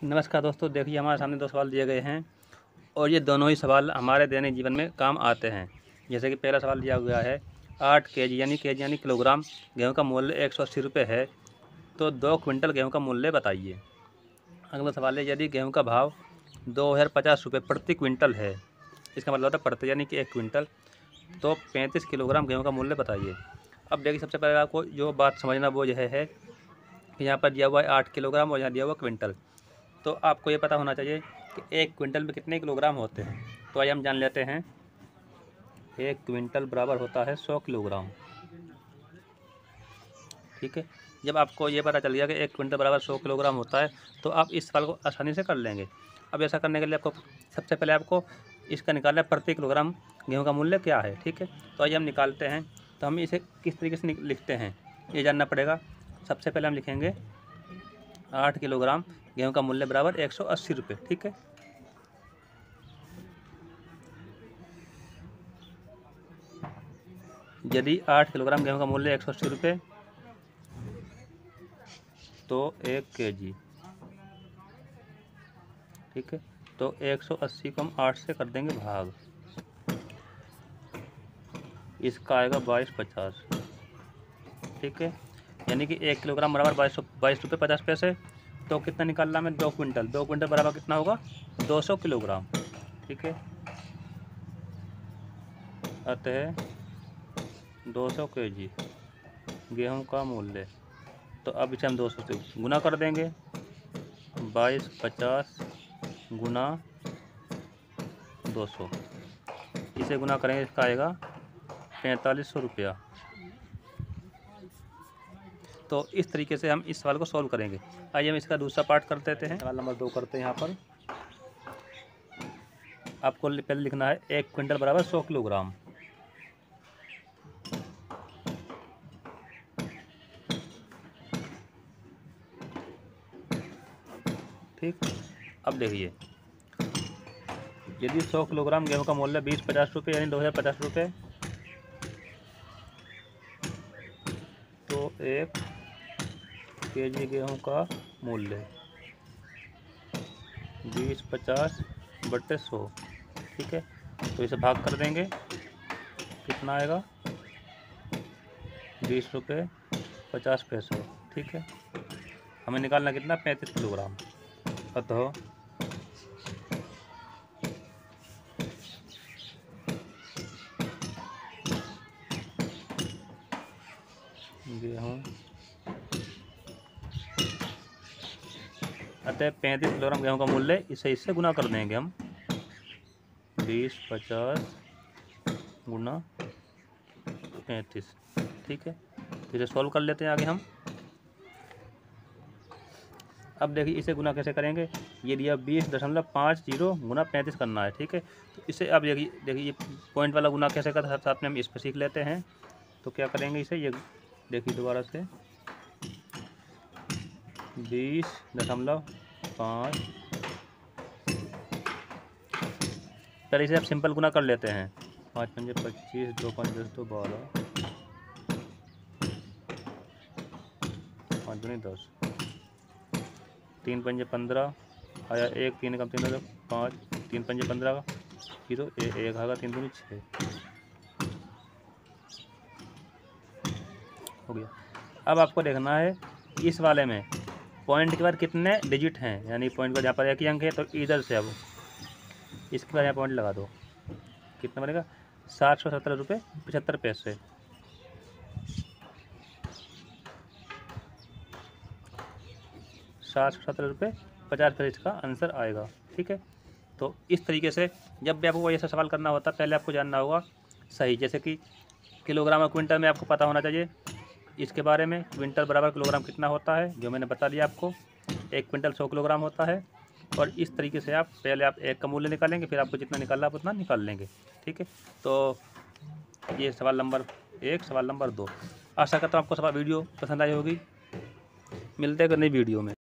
नमस्कार दोस्तों, देखिए हमारे सामने दो सवाल दिए गए हैं और ये दोनों ही सवाल हमारे दैनिक जीवन में काम आते हैं। जैसे कि पहला सवाल दिया हुआ है 8 केजी यानी किलोग्राम गेहूं का मूल्य 180 रुपये है, तो 2 क्विंटल गेहूं का मूल्य बताइए। अगला सवाल है यदि गेहूं का भाव 2050 रुपये प्रति क्विंटल है, इसका मतलब होता है प्रति यानी कि 1 क्विंटल, तो 35 किलोग्राम गेहूँ का मूल्य बताइए। अब देखिए सबसे पहले आपको जो बात समझना वो यह है कि यहाँ पर दिया हुआ है 8 किलोग्राम और यहाँ दिया हुआ क्विंटल, तो आपको ये पता होना चाहिए कि 1 क्विंटल में कितने किलोग्राम होते हैं। तो आइए हम जान लेते हैं। 1 क्विंटल बराबर होता है 100 किलोग्राम। ठीक है, जब आपको ये पता चल गया कि 1 क्विंटल बराबर 100 किलोग्राम होता है तो आप इस सवाल को आसानी से कर लेंगे। अब ऐसा करने के लिए आपको सबसे पहले आपको इसका निकालना है प्रति किलोग्राम गेहूँ का मूल्य क्या है। ठीक है, तो आइए हम निकालते हैं। तो हम इसे किस तरीके से लिखते हैं ये जानना पड़ेगा। सबसे पहले हम लिखेंगे 8 किलोग्राम गेहूं का मूल्य बराबर 180 रुपये। ठीक है, यदि 8 किलोग्राम गेहूं का मूल्य 180 रुपये तो 1 केजी। ठीक है, तो 180 को हम 8 से कर देंगे भाग, इसका आएगा 2250। ठीक है, यानी कि 1 किलोग्राम बराबर 22 रुपये 50 पैसे। तो कितना निकालना है 2 क्विंटल। 2 क्विंटल बराबर कितना होगा 200 किलोग्राम। ठीक है, अतः 200 केजी गेहूं का मूल्य। तो अब इसे हम 200 से गुना कर देंगे। 2250 गुना 200, इसे गुना करेंगे, इसका आएगा 4500 रुपया। तो इस तरीके से हम इस सवाल को सॉल्व करेंगे। आइए हम इसका दूसरा पार्ट कर देते हैं। सवाल नंबर 2 करते हैं। यहाँ पर आपको पहले लिखना है 1 क्विंटल बराबर 100 किलोग्राम। ठीक, अब देखिए यदि 100 किलोग्राम गेहूं का मूल्य 2050 रुपये यानी 2050 रुपये, तो 1 केजी गेहूं का मूल्य 2050/100। ठीक है, तो इसे भाग कर देंगे, कितना आएगा 20 रुपये 50 पैसे। ठीक है, हमें निकालना कितना 35 किलोग्राम। अतः गेहूँ 35 किलोग्राम गेहूँ का मूल्य, इसे इससे गुना कर देंगे हम। 2050 गुना 35। ठीक है, तो इसे सॉल्व कर लेते हैं आगे हम। अब देखिए इसे गुना कैसे करेंगे। ये दिया 20.50 गुना 35 करना है। ठीक है, तो इसे अब देखिए ये पॉइंट वाला गुना कैसे करते हैं साथ में हम इस पर सीख लेते हैं। तो क्या करेंगे इसे, ये देखिए दोबारा से 20.5, पहले इसे आप सिंपल गुना कर लेते हैं। 5 पंजे 25, 2 5 10, 2 12, 5 दूनी 10, 3 पंजे 15 आया 1, 3 कम 3 5, 3 पंजे 15 0 1 आएगा, 3 दूनी 6 हो गया। अब आपको देखना है इस वाले में पॉइंट के बाद कितने डिजिट हैं, यानी पॉइंट के बाद यहाँ पर एक ही अंक है, तो इधर से अब इसके बाद यहाँ पॉइंट लगा दो, कितना बनेगा 717 रुपये 75 पैसे। 717 रुपये 50 पैसे इसका आंसर आएगा। ठीक है, तो इस तरीके से जब भी आपको ऐसा सवाल करना होता है पहले आपको जानना होगा सही, जैसे कि किलोग्राम और क्विंटल में आपको पता होना चाहिए इसके बारे में। क्विंटल बराबर किलोग्राम कितना होता है, जो मैंने बता दिया आपको। 1 क्विंटल 100 किलोग्राम होता है। और इस तरीके से आप पहले आप 1 का मूल्य निकालेंगे, फिर आपको जितना निकालना आप उतना निकाल लेंगे। ठीक है, तो ये सवाल नंबर 1। सवाल नंबर 2, आशा करता हूँ आपको सवाल वीडियो पसंद आई होगी। मिलते हैं नई वीडियो में।